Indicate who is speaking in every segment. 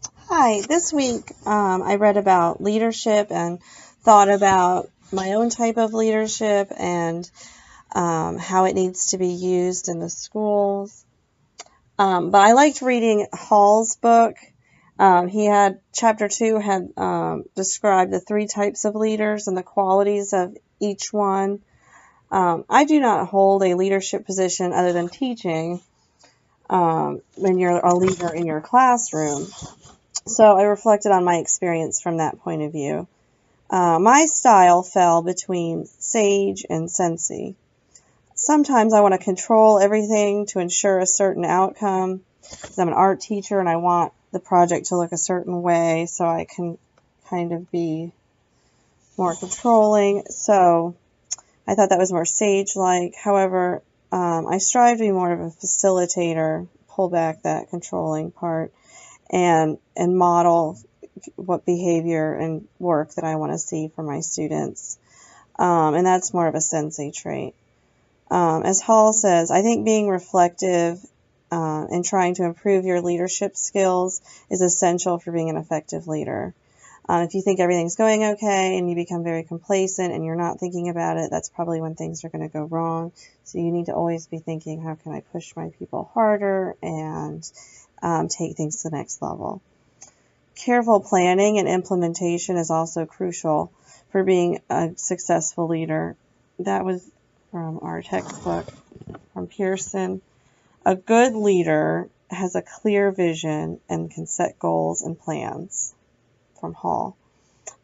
Speaker 1: Hi, this week I read about leadership and thought about my own type of leadership and how it needs to be used in the schools. But I liked reading Hall's book. He had chapter 2 had described the three types of leaders and the qualities of each one. I do not hold a leadership position other than teaching when you're a leader in your classroom. So I reflected on my experience from that point of view. My style fell between sage and sensei. Sometimes I want to control everything to ensure a certain outcome. 'Cause I'm an art teacher and I want the project to look a certain way so I can kind of be more controlling. So I thought that was more sage-like. However, I strive to be more of a facilitator, pull back that controlling part, and model what behavior and work that I want to see for my students. And that's more of a sensei trait. As Hall says, I think being reflective and trying to improve your leadership skills is essential for being an effective leader. If you think everything's going okay and you become very complacent and you're not thinking about it, that's probably when things are going to go wrong. So you need to always be thinking, how can I push my people harder and take things to the next level. Careful planning and implementation is also crucial for being a successful leader. That was from our textbook from Pearson. A good leader has a clear vision and can set goals and plans, from Hall.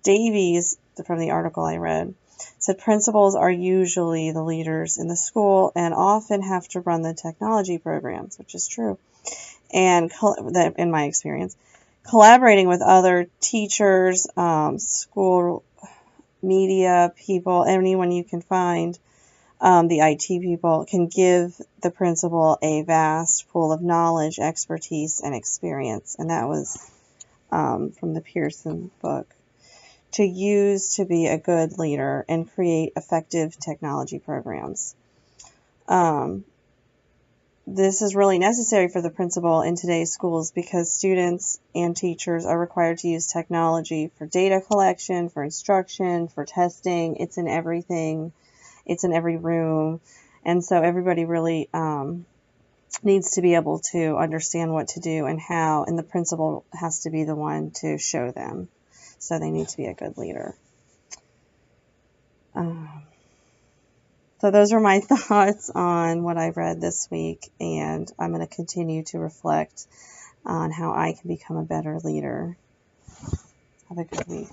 Speaker 1: Davies, from the article I read, said principals are usually the leaders in the school and often have to run the technology programs, which is true. And in my experience, collaborating with other teachers, school media people, anyone you can find, the IT people, can give the principal a vast pool of knowledge, expertise, and experience. And that was from the Pearson book. To use to be a good leader and create effective technology programs. This is really necessary for the principal in today's schools because students and teachers are required to use technology for data collection, for instruction, for testing. It's in everything. It's in every room. And so everybody really needs to be able to understand what to do and how, and the principal has to be the one to show them. So they need to be a good leader. So those are my thoughts on what I read this week, and I'm going to continue to reflect on how I can become a better leader. Have a good week.